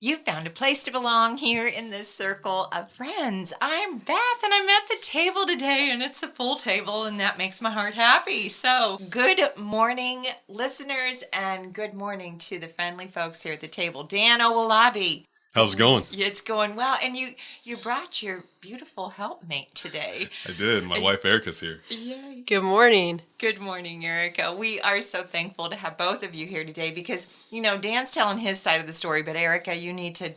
You found a place to belong here in this circle of friends. I'm Beth, and I'm at the table today, and it's a full table, and that makes my heart happy. So, good morning, listeners, and good morning to the friendly folks here at the table. Dan Owolabi. How's it going? It's going well, and you brought your beautiful helpmate today. I did. My wife Erica's here. Yay. Good morning. Good morning, Erica. We are so thankful to have both of you here today because, Dan's telling his side of the story, but Erica, you need to,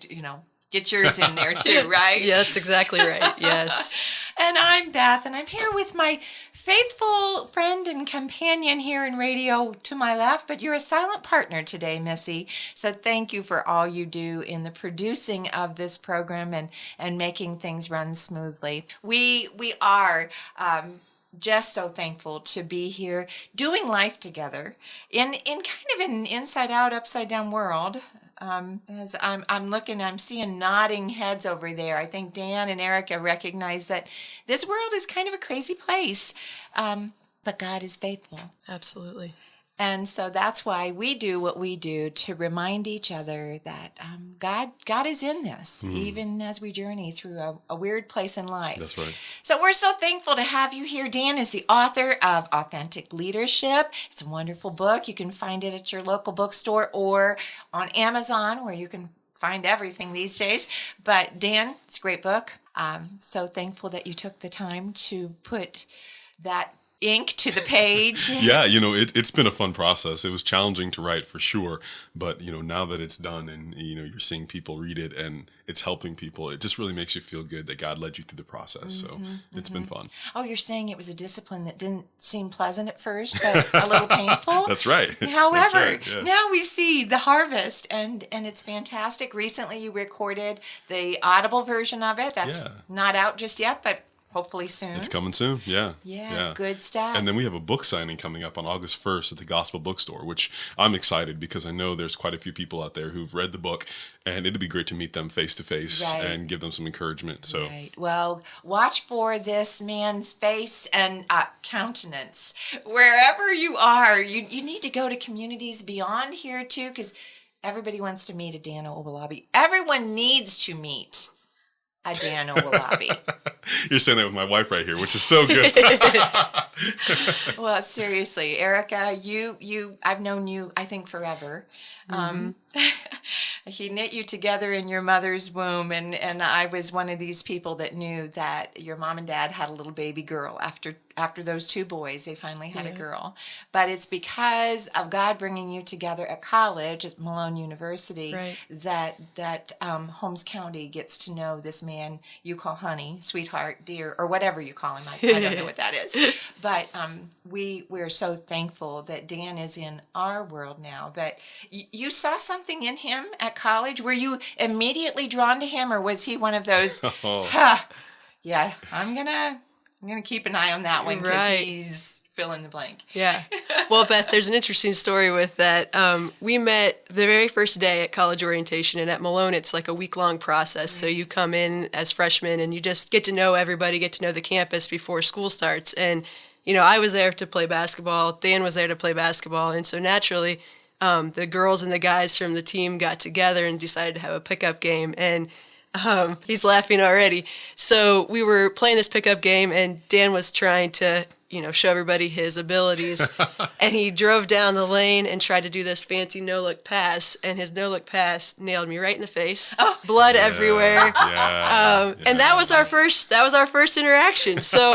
get yours in there too, right? Yeah, that's exactly right. Yes. And I'm Beth, and I'm here with my faithful friend and companion here in radio to my left, but you're a silent partner today, Missy. So thank you for all you do in the producing of this program and making things run smoothly. We are just so thankful to be here doing life together in kind of an inside out, upside down world. As I'm looking, I'm seeing nodding heads over there. I think Dan and Erica recognize that this world is kind of a crazy place, but God is faithful. Absolutely. And so that's why we do what we do, to remind each other that God is in this, even as we journey through a weird place in life. That's right. So we're so thankful to have you here. Dan is the author of Authentic Leadership. It's a wonderful book. You can find it at your local bookstore or on Amazon, where you can find everything these days. But Dan, it's a great book. So thankful that you took the time to put that ink to the page. Yeah, it's been a fun process. It was challenging to write for sure, but now that it's done and you're seeing people read it and it's helping people, it just really makes you feel good that God led you through the process. So it's been fun. Oh, you're saying it was a discipline that didn't seem pleasant at first, but a little painful? That's right. However, That's right, yeah. Now we see the harvest, and it's fantastic. Recently you recorded the Audible version of it. That's not out just yet, but hopefully soon. It's coming soon, yeah. Yeah, good stuff. And then we have a book signing coming up on August 1st at the Gospel Bookstore, which I'm excited because I know there's quite a few people out there who've read the book, and it'd be great to meet them face to face and give them some encouragement. So, Well, watch for this man's face and countenance. Wherever you are, you need to go to communities beyond here too, because everybody wants to meet a Dan Owolabi. Everyone needs to meet a Dan Owolabi. You're saying that with my wife right here, which is so good. Well, seriously, Erica, I've known you, I think, forever. He knit you together in your mother's womb, and I was one of these people that knew that your mom and dad had a little baby girl. After those two boys, they finally had a girl. But it's because of God bringing you together at college at Malone University that Holmes County gets to know this man you call honey, sweetheart, dear, or whatever you call him. I don't know what that is. But we're so thankful that Dan is in our world now. But you saw something in him at college. Were you immediately drawn to him, or was he one of those, yeah, I'm gonna keep an eye on that one because he's fill in the blank. Yeah. Well, Beth, there's an interesting story with that. We met the very first day at college orientation, and at Malone, it's like a week-long process. So you come in as freshmen, and you just get to know everybody, get to know the campus before school starts. And, I was there to play basketball. Dan was there to play basketball. And so naturally, the girls and the guys from the team got together and decided to have a pickup game. And he's laughing already. So we were playing this pickup game, and Dan was trying to, show everybody his abilities. And he drove down the lane and tried to do this fancy no-look pass, and his no-look pass nailed me right in the face. Blood everywhere. And that was our first interaction. So,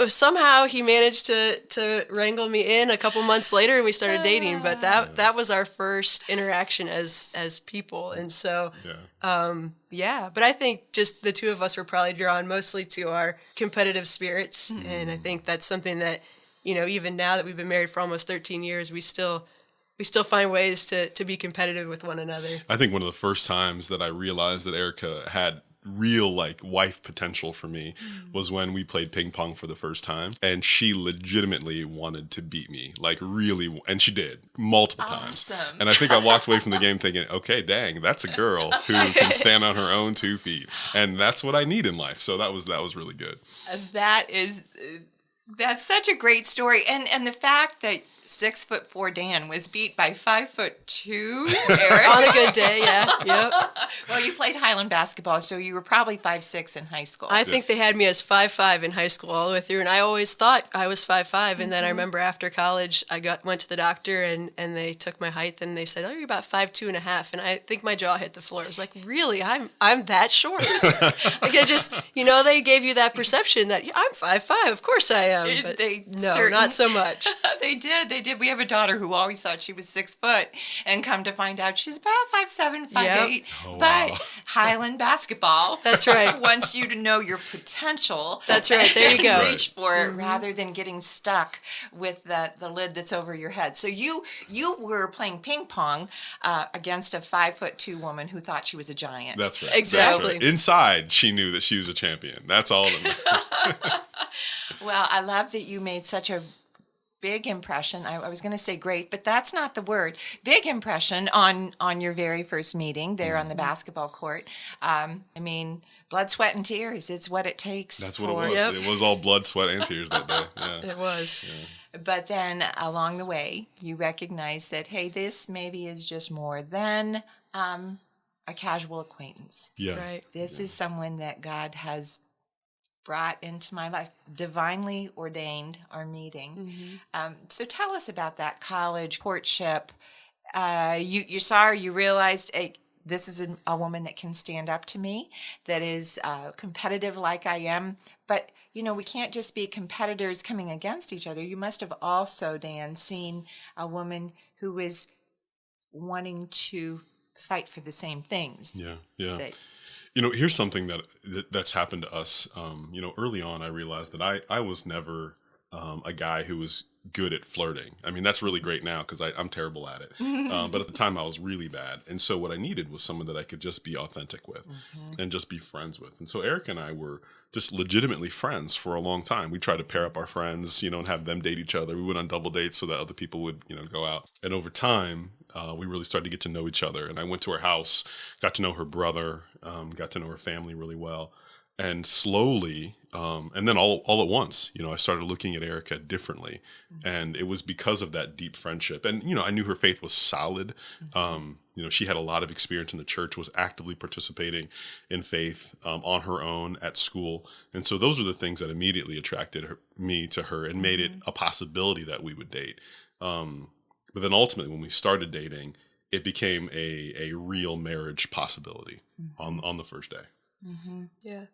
somehow he managed to wrangle me in a couple months later, and we started dating. But that was our first interaction as people. And so but I think just the two of us were probably drawn mostly to our competitive spirits. And I think that's something that, even now that we've been married for almost 13 years, we still find ways to be competitive with one another. I think one of the first times that I realized that Erica had real wife potential for me was when we played ping pong for the first time, and she legitimately wanted to beat me, really, and she did multiple times. And I think I walked away from the game thinking, okay, dang, that's a girl who can stand on her own 2 feet, and that's what I need in life. So that was really good. That's such a great story, and the fact that 6'4" Dan was beat by 5'2" Eric on a good day, yeah, yep. Well, you played Highland basketball, so you were probably 5'6" in high school. I think they had me as 5'5" in high school all the way through, and I always thought I was 5'5". And then I remember after college, I went to the doctor, and they took my height, and they said, "Oh, you're about 5'2.5". And I think my jaw hit the floor. I was like, "Really? I'm that short?" Like I just, they gave you that perception that "Yeah, I'm 5'5". Of course I am, but no, not so much. They did. We have a daughter who always thought she was 6 foot, and come to find out she's about 5'7", 5'8". Yep. Oh, wow. But Highland basketball, That's right. wants you to know your potential. That's right. There you go. Reach for it rather than getting stuck with the lid that's over your head. So you were playing ping pong against a 5'2" woman who thought she was a giant. That's right. Exactly. That's right. Inside, she knew that she was a champion. That's all that matters. Well, I love that you made such a big impression. I was going to say great, but that's not the word. Big impression on your very first meeting there on the basketball court. I mean, blood, sweat, and tears. It's what it takes. That's what it was. Yep. It was all blood, sweat, and tears that day. Yeah. It was. But then along the way, you recognize that, hey, this maybe is just more than a casual acquaintance. Yeah. Right. This is someone that God has brought into my life, divinely ordained our meeting. So tell us about that college courtship. You saw her, you realized, hey, this is a woman that can stand up to me, that is competitive like I am. But, we can't just be competitors coming against each other. You must have also, Dan, seen a woman who was wanting to fight for the same things. Yeah. Yeah. that- Here's something that's happened to us. Early on, I realized that I was never a guy who was good at flirting. I mean, that's really great now because I'm terrible at it. But at the time, I was really bad. And so what I needed was someone that I could just be authentic with and just be friends with. And so Erica and I were just legitimately friends for a long time. We tried to pair up our friends, and have them date each other. We went on double dates so that other people would, go out. And over time, we really started to get to know each other. And I went to her house, got to know her brother, got to know her family really well. And slowly, and then all at once, I started looking at Erica differently. And it was because of that deep friendship. And, I knew her faith was solid. She had a lot of experience in the church, was actively participating in faith on her own at school. And so those are the things that immediately attracted me to her and made it a possibility that we would date. But then ultimately, when we started dating, it became a real marriage possibility on the first day. Yeah.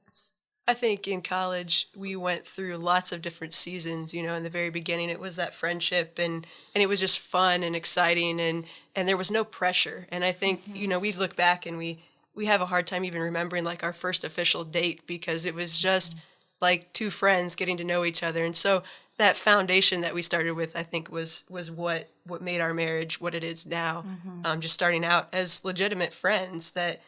I think in college we went through lots of different seasons. In the very beginning it was that friendship and it was just fun and exciting and there was no pressure. And I think, we look back and we have a hard time even remembering like our first official date because it was just like two friends getting to know each other. And so that foundation that we started with, I think was what made our marriage what it is now. Just starting out as legitimate friends that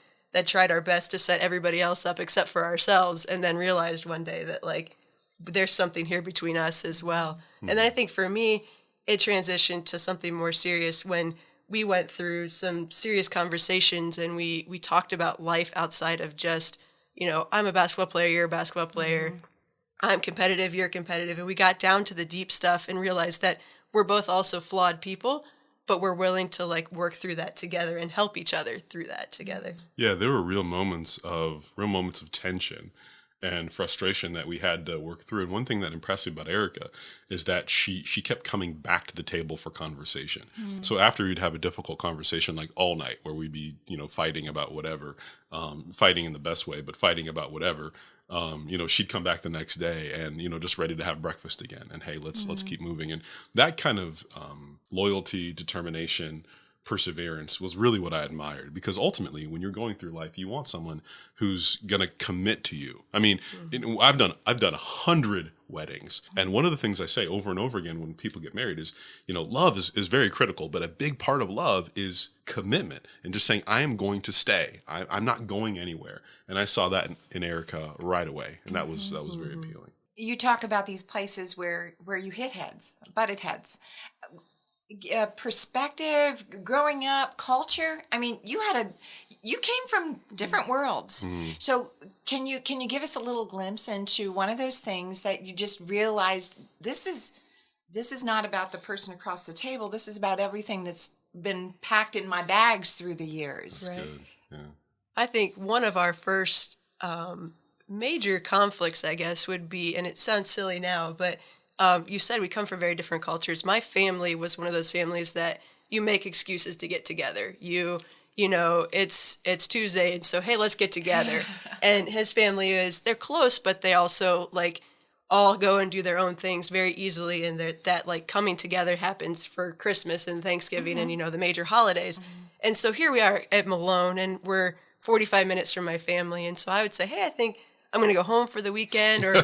tried our best to set everybody else up except for ourselves, and then realized one day that like there's something here between us as well. And then I think for me, it transitioned to something more serious when we went through some serious conversations and we talked about life outside of just, I'm a basketball player, you're a basketball player, I'm competitive, you're competitive. And we got down to the deep stuff and realized that we're both also flawed people, but we're willing to like work through that together and help each other through that together. Yeah, there were real moments of tension and frustration that we had to work through. And one thing that impressed me about Erica is that she kept coming back to the table for conversation. So after we'd have a difficult conversation like all night where we'd be, fighting about whatever, fighting in the best way, but fighting about whatever, she'd come back the next day and, just ready to have breakfast again. And hey, let's keep moving. And that kind of loyalty, determination, perseverance was really what I admired, because ultimately when you're going through life, you want someone who's going to commit to you. I mean, I've done 100 weddings. And one of the things I say over and over again when people get married is, love is very critical, but a big part of love is commitment and just saying, I am going to stay. I'm not going anywhere. And I saw that in Erica right away. And that was very appealing. You talk about these places where you butted heads. Perspective, growing up, culture. I mean, you came from different worlds. So can you give us a little glimpse into one of those things that you just realized this is not about the person across the table. This is about everything that's been packed in my bags through the years. Right. Good. Yeah. I think one of our first major conflicts, I guess, would be, and it sounds silly now, but you said we come from very different cultures. My family was one of those families that you make excuses to get together. You know, it's Tuesday, and so, hey, let's get together. And his family they're close, but they also, like, all go and do their own things very easily, and that, like, coming together happens for Christmas and Thanksgiving and, the major holidays. And so here we are at Malone, and we're 45 minutes from my family, and so I would say, hey, I think I'm going to go home for the weekend, or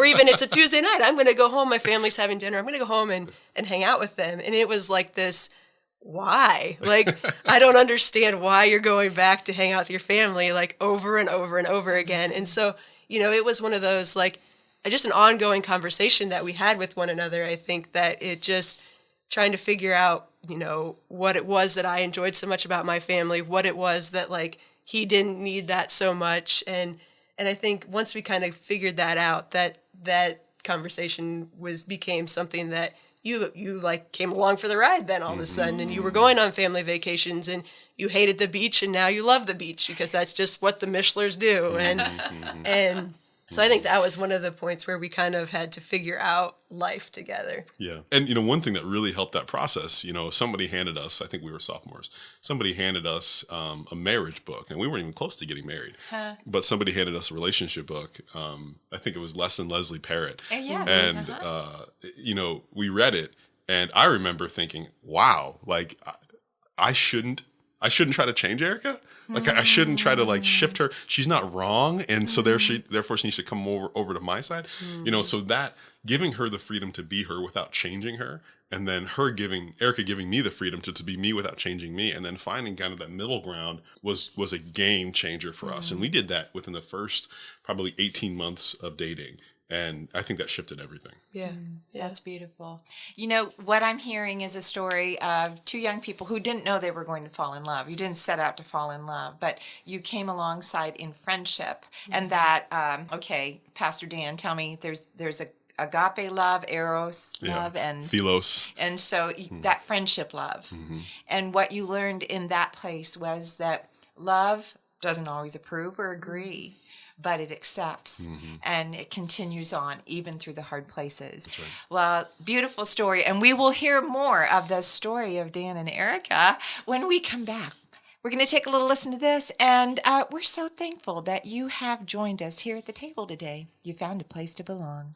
even it's a Tuesday night, I'm going to go home, my family's having dinner, I'm going to go home and hang out with them. And it was like this, why? Like, I don't understand why you're going back to hang out with your family, like, over and over and over again. And so, it was one of those, like, just an ongoing conversation that we had with one another. I think that it just trying to figure out, what it was that I enjoyed so much about my family, what it was that, like, he didn't need that so much. And I think once we kind of figured that out, that conversation became something that you like came along for the ride then all of a sudden, and you were going on family vacations, and you hated the beach, and now you love the beach because that's just what the Mishlers do. And so I think that was one of the points where we kind of had to figure out life together. Yeah. And, one thing that really helped that process, somebody handed us, I think we were sophomores, somebody handed us a marriage book, and we weren't even close to getting married. But somebody handed us a relationship book. I think it was Les and Leslie Parrott. Yes. And, we read it, and I remember thinking, wow, like, I shouldn't try to change Erica. Like, I shouldn't try to, like, shift her. She's not wrong, and so therefore she needs to come over to my side. So that giving her the freedom to be her without changing her, and then Erica giving me the freedom to be me without changing me, and then finding kind of that middle ground was a game changer for us. And we did that within the first probably 18 months of dating. And I think that shifted everything. Yeah. That's beautiful. What I'm hearing is a story of two young people who didn't know they were going to fall in love. You didn't set out to fall in love, but you came alongside in friendship. And that, Pastor Dan, tell me, there's a agape love, eros love, and philos. And so that friendship love. And what you learned in that place was that love doesn't always approve or agree, but it accepts and it continues on even through the hard places. That's right. Well, beautiful story. And we will hear more of the story of Dan and Erica when we come back. We're going to take a little listen to this, and we're so thankful that you have joined us here at the table today. You found a place to belong.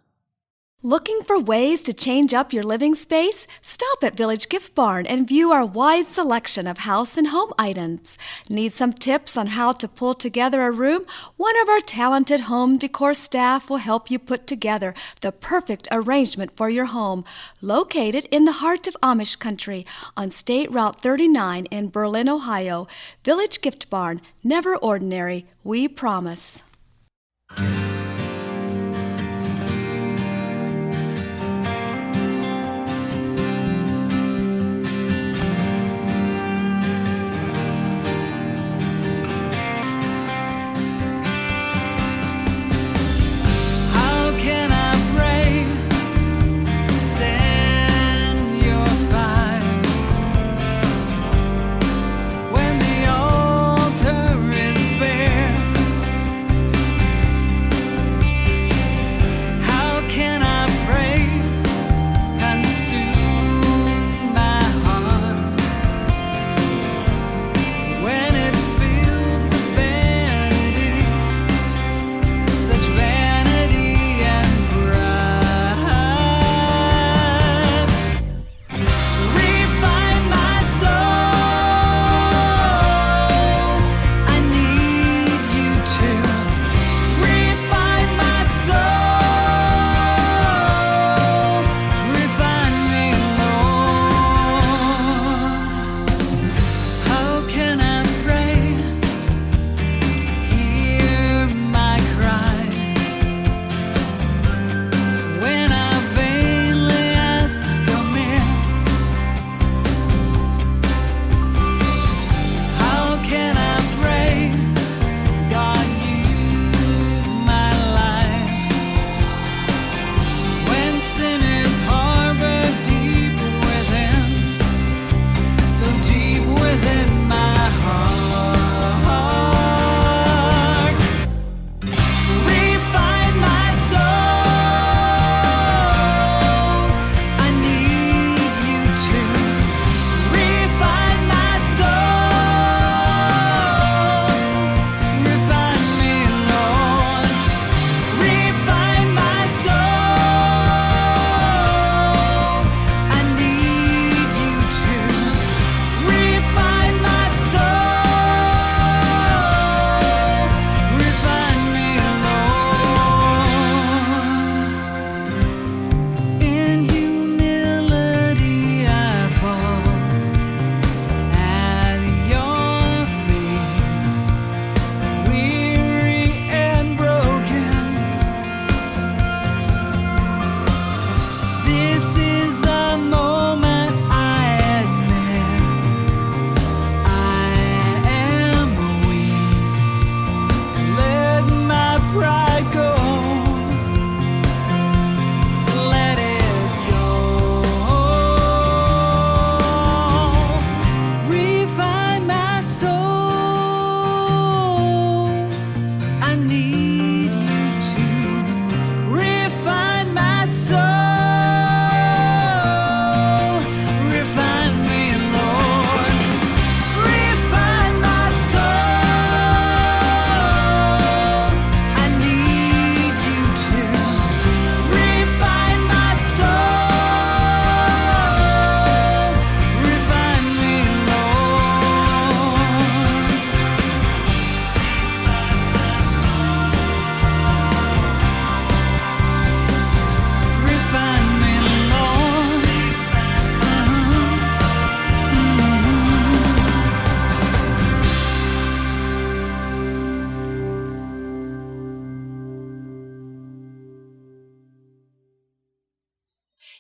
Looking for ways to change up your living space? Stop at Village Gift Barn and view our wide selection of house and home items. Need some tips on how to pull together a room? One of our talented home decor staff will help you put together the perfect arrangement for your home. Located in the heart of Amish country on State Route 39 in Berlin, Ohio, Village Gift Barn, never ordinary, we promise.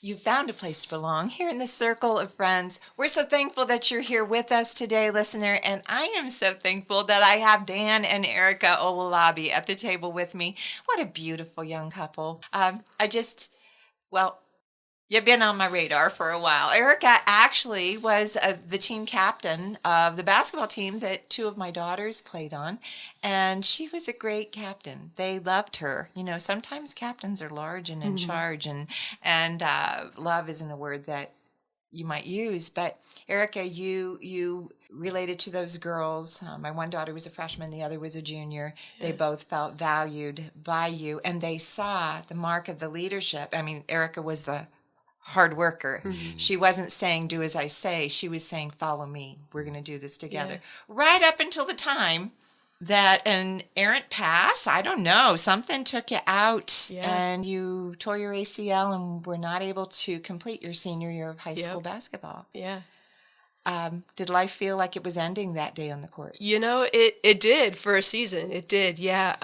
You found a place to belong here in the circle of friends. We're so thankful that you're here with us today, listener, and I am so thankful that I have Dan and Erica Owolabi at the table with me. What a beautiful young couple. You've been on my radar for a while. Erica actually was the team captain of the basketball team that two of my daughters played on, and she was a great captain. They loved her. You know, sometimes captains are large and in charge, and love isn't a word that you might use. But Erica, you related to those girls. My one daughter was a freshman, the other was a junior. Yeah. They both felt valued by you, and they saw the mark of the leadership. I mean, Erica was the hard worker. Mm-hmm. She wasn't saying, do as I say. She was saying, follow me. We're going to do this together. Yeah. Right up until the time that an errant pass, I don't know, something took you out and you tore your ACL and were not able to complete your senior year of high school basketball. Yeah. Did life feel like it was ending that day on the court? You know, it did for a season. It did, yeah.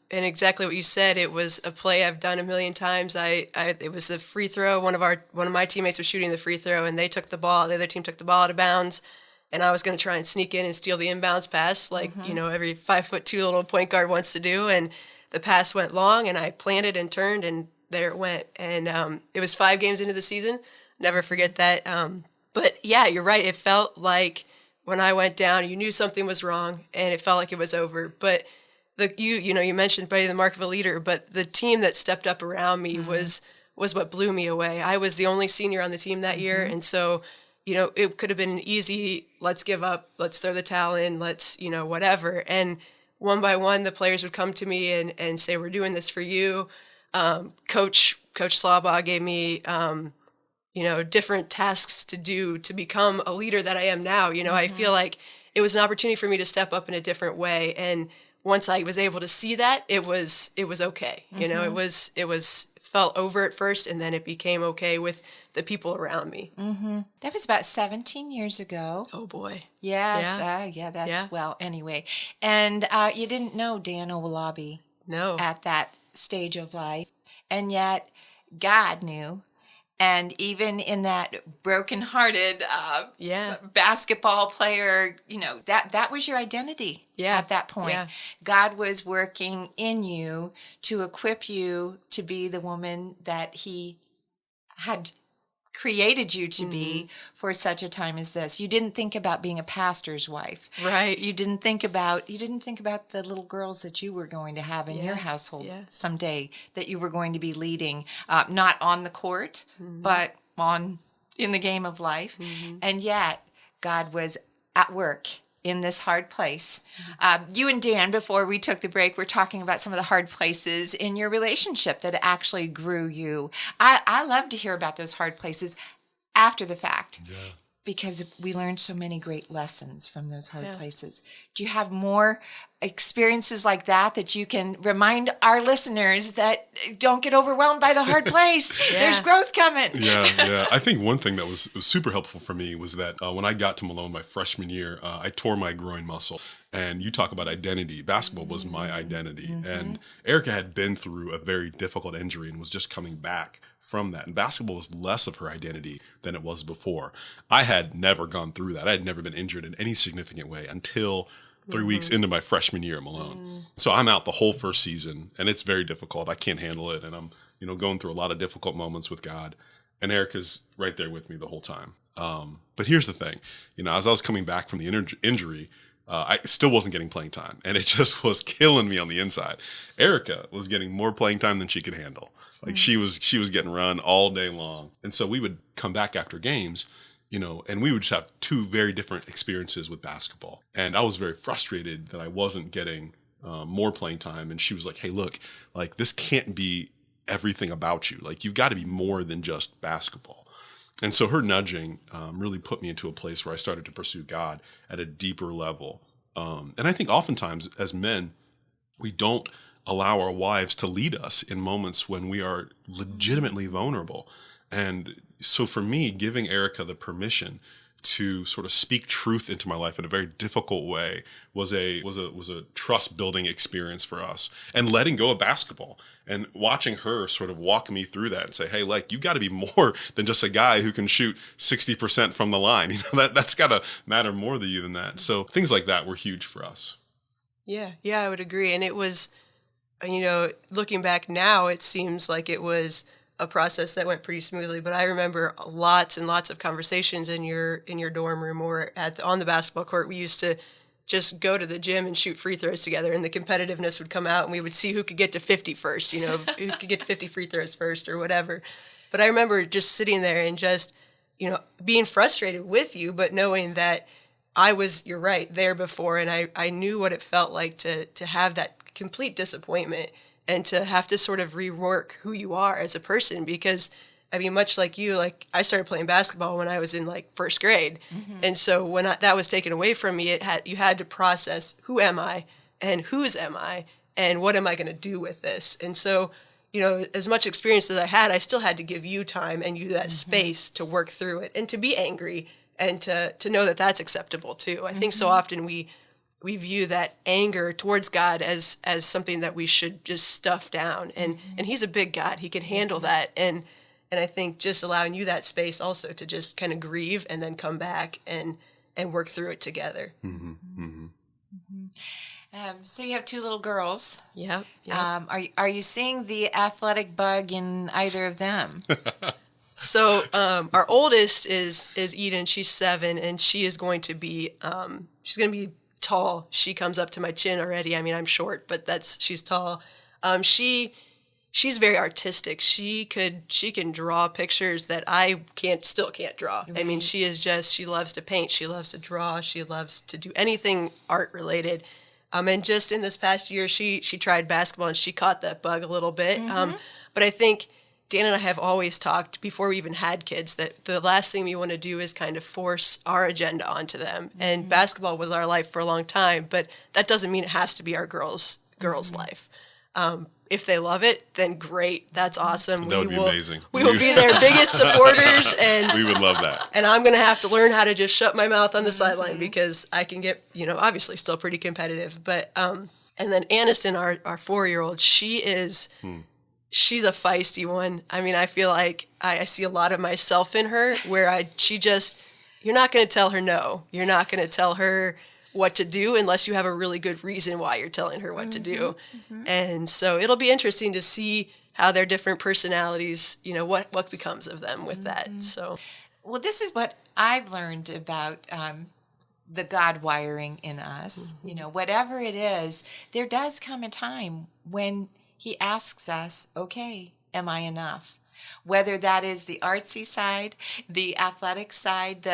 And exactly what you said, it was a play I've done a million times. It was a free throw. One of my teammates was shooting the free throw, and they took the ball. The other team took the ball out of bounds, and I was going to try and sneak in and steal the inbounds pass, like every 5'2" little point guard wants to do. And the pass went long, and I planted and turned, and there it went. And it was 5 games into the season. Never forget that. But yeah, you're right. It felt like when I went down, you knew something was wrong, and it felt like it was over. But you mentioned by the mark of a leader, but the team that stepped up around me was what blew me away. I was the only senior on the team that year, and so it could have been an easy, let's give up, let's throw the towel in, let's whatever. And one by one, the players would come to me and say, "We're doing this for you." Coach Slaubaugh gave me different tasks to do to become a leader that I am now. I feel like it was an opportunity for me to step up in a different way, and once I was able to see that, it was okay. It was felt over at first, and then it became okay with the people around me. Mm-hmm. That was about 17 years ago. Oh boy. Yes. Well, anyway. And you didn't know Dan Owolabi. No. At that stage of life. And yet God knew. And even in that broken-hearted basketball player, that was your identity at that point. Yeah. God was working in you to equip you to be the woman that He had created you to be for such a time as this. You didn't think about being a pastor's wife. Right. You didn't think about the little girls that you were going to have in your household someday, that you were going to be leading, not on the court, but in the game of life. And yet God was at work in this hard place. You and Dan, before we took the break, were talking about some of the hard places in your relationship that actually grew you. I love to hear about those hard places after the fact, because we learned so many great lessons from those hard places. Do you have more experiences like that you can remind our listeners that don't get overwhelmed by the hard place? There's growth coming. Yeah. I think one thing that was super helpful for me was that when I got to Malone my freshman year, I tore my groin muscle. And you talk about identity. Basketball was my identity. And Erica had been through a very difficult injury and was just coming back from that. And basketball was less of her identity than it was before. I had never gone through that. I had never been injured in any significant way until 3 weeks into my freshman year at Malone. So I'm out the whole first season, and it's very difficult. I can't handle it, and I'm going through a lot of difficult moments with God. And Erica's right there with me the whole time. But here's the thing. As I was coming back from the injury, I still wasn't getting playing time, and it just was killing me on the inside. Erica was getting more playing time than she could handle. Like she was getting run all day long. And so we would come back after games, and we would just have 2 very different experiences with basketball. And I was very frustrated that I wasn't getting more playing time. And she was like, "Hey, look, like this can't be everything about you. Like you've got to be more than just basketball." And so her nudging really put me into a place where I started to pursue God at a deeper level. And I think oftentimes as men, we don't allow our wives to lead us in moments when we are legitimately vulnerable. And so for me, giving Erica the permission to sort of speak truth into my life in a very difficult way was a trust building experience for us, and letting go of basketball and watching her sort of walk me through that and say, hey, like, you got to be more than just a guy who can shoot 60% from the line. You know, that's got to matter more to you than that. So things like that were huge for us. Yeah, I would agree. And it was, looking back now, it seems like it was a process that went pretty smoothly. But I remember lots and lots of conversations in your dorm room or on the basketball court. We used to just go to the gym and shoot free throws together, and the competitiveness would come out, and we would see who could get to 50 first, who could get to 50 free throws first or whatever. But I remember just sitting there and just, being frustrated with you, but knowing that you're right, there before, and I knew what it felt like to have that complete disappointment and to have to sort of rework who you are as a person. Because much like you, like, I started playing basketball when I was in like first grade. Mm-hmm. And so when that was taken away from me, you had to process, who am I and whose am I and what am I going to do with this? And so, as much experience as I had, I still had to give you time and you that space to work through it and to be angry and to know that that's acceptable too. I think so often we view that anger towards God as something that we should just stuff down. And he's a big God. He can handle that. And I think just allowing you that space also to just kind of grieve and then come back and work through it together. Mm-hmm. Mm-hmm. So you have two little girls. Yep. Are you seeing the athletic bug in either of them? So our oldest is Eden. She's 7, and she is going to be tall. She comes up to my chin already. I'm short, but she's tall. She's very artistic. She can draw pictures that I still can't draw. Right. She loves to paint. She loves to draw. She loves to do anything art related. And just in this past year, she tried basketball and she caught that bug a little bit. Mm-hmm. But I think Dan and I have always talked before we even had kids that the last thing we want to do is kind of force our agenda onto them. Mm-hmm. And basketball was our life for a long time, but that doesn't mean it has to be our girls' life. If they love it, then great. That's awesome. That would be amazing. We will be their biggest supporters, and we would love that. And I'm going to have to learn how to just shut my mouth on the sideline because I can get, obviously still pretty competitive. But and then Aniston, our 4-year-old, she's a feisty one. I feel like I see a lot of myself in her where you're not going to tell her no. You're not going to tell her what to do unless you have a really good reason why you're telling her what to do. Mm-hmm. And so it'll be interesting to see how their different personalities, what becomes of them with that. So, well, this is what I've learned about the God wiring in us. Mm-hmm. Whatever it is, there does come a time when he asks us, okay, am I enough? Whether that is the artsy side, the athletic side,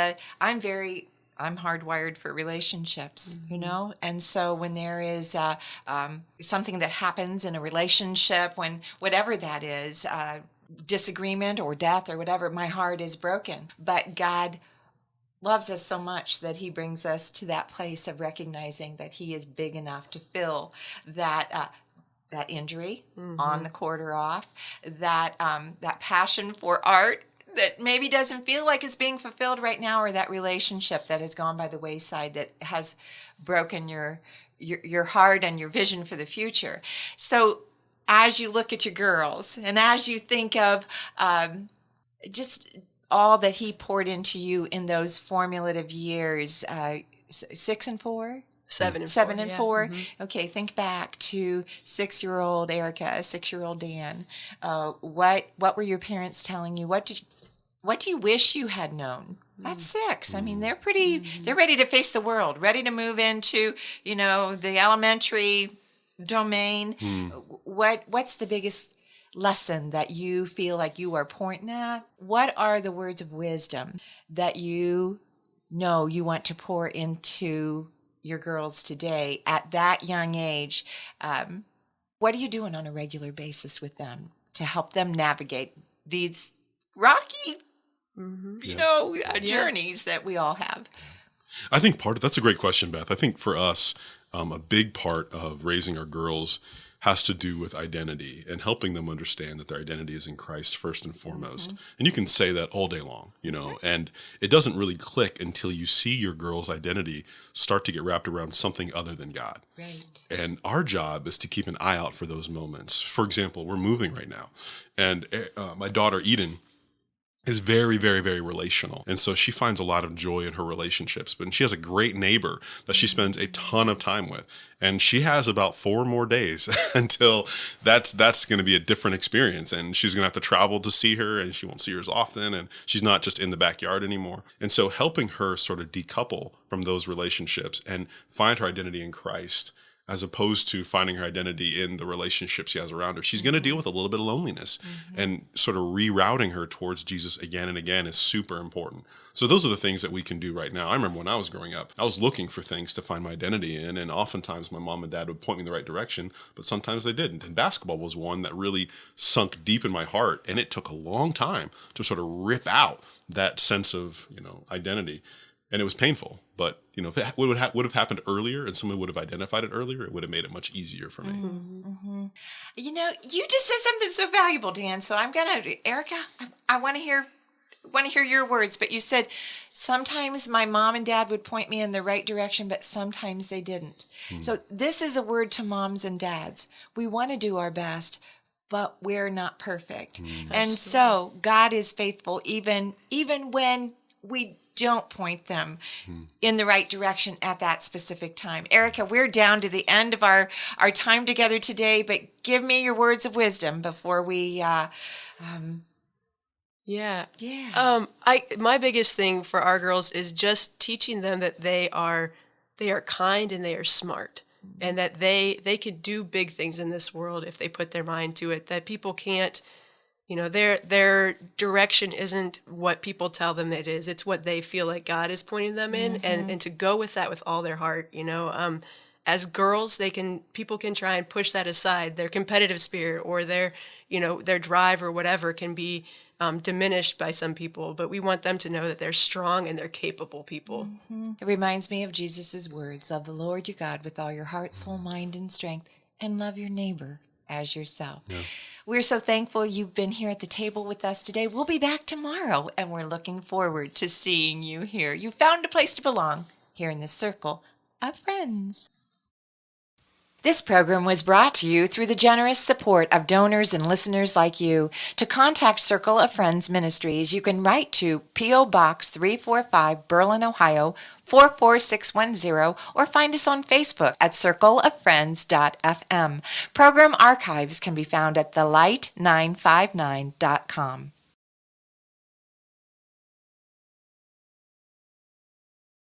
I'm hardwired for relationships, and so when there is something that happens in a relationship, when whatever that is, disagreement or death or whatever, my heart is broken. But God loves us so much that he brings us to that place of recognizing that he is big enough to fill that injury on the court or off, that passion for art that maybe doesn't feel like it's being fulfilled right now, or that relationship that has gone by the wayside that has broken your heart and your vision for the future. So as you look at your girls and as you think of just all that he poured into you in those formative years, 6 and 4? 7 and 4. 7 and 4. Mm-hmm. Okay, think back to 6-year-old Erica, 6-year-old Dan. What were your parents telling you? What do you wish you had known? That's 6. They're they're ready to face the world, ready to move into, the elementary domain. What's the biggest lesson that you feel like you are pointing at? What are the words of wisdom that you want to pour into your girls today at that young age? What are you doing on a regular basis with them to help them navigate these rocky journeys that we all have? I think that's a great question, Beth. I think for us, a big part of raising our girls has to do with identity and helping them understand that their identity is in Christ first and foremost. And you can say that all day long, and it doesn't really click until you see your girl's identity start to get wrapped around something other than God. Right. And our job is to keep an eye out for those moments. For example, we're moving right now, and my daughter Eden is very, very, very relational. And so she finds a lot of joy in her relationships. But she has a great neighbor that she spends a ton of time with. And she has about 4 more days until that's going to be a different experience. And she's going to have to travel to see her, and she won't see her as often. And she's not just in the backyard anymore. And so helping her sort of decouple from those relationships and find her identity in Christ, as opposed to finding her identity in the relationship she has around her. She's going to deal with a little bit of loneliness, and sort of rerouting her towards Jesus again and again is super important. So those are the things that we can do right now. I remember when I was growing up, I was looking for things to find my identity in, and oftentimes my mom and dad would point me in the right direction, but sometimes they didn't. And basketball was one that really sunk deep in my heart, and it took a long time to sort of rip out that sense of, identity. And it was painful, but if it would have happened earlier and someone would have identified it earlier, it would have made it much easier for me. Mm-hmm. You just said something so valuable, Dan. So I'm gonna, Erica, I want to hear your words. But you said sometimes my mom and dad would point me in the right direction, but sometimes they didn't. So this is a word to moms and dads. We want to do our best, but we're not perfect, and so God is faithful even when we don't point them in the right direction at that specific time. Erica, we're down to the end of our time together today, but give me your words of wisdom before we my biggest thing for our girls is just teaching them that they are kind and they are smart, and that they can do big things in this world if they put their mind to it, that people can't, their direction isn't what people tell them it is. It's what they feel like God is pointing them in, and to go with that with all their heart. As girls, people can try and push that aside. Their competitive spirit or their drive or whatever can be diminished by some people, but we want them to know that they're strong and they're capable people. It reminds me of Jesus' words: love the Lord your God with all your heart, soul, mind, and strength, and love your neighbor as yourself. Yeah. We're so thankful you've been here at the table with us today. We'll be back tomorrow, and we're looking forward to seeing you here. You found a place to belong here in the circle of friends. This program was brought to you through the generous support of donors and listeners like you. To contact Circle of Friends Ministries, you can write to P.O. Box 345, Berlin, Ohio, 44610, or find us on Facebook at circleoffriends.fm. Program archives can be found at thelight959.com.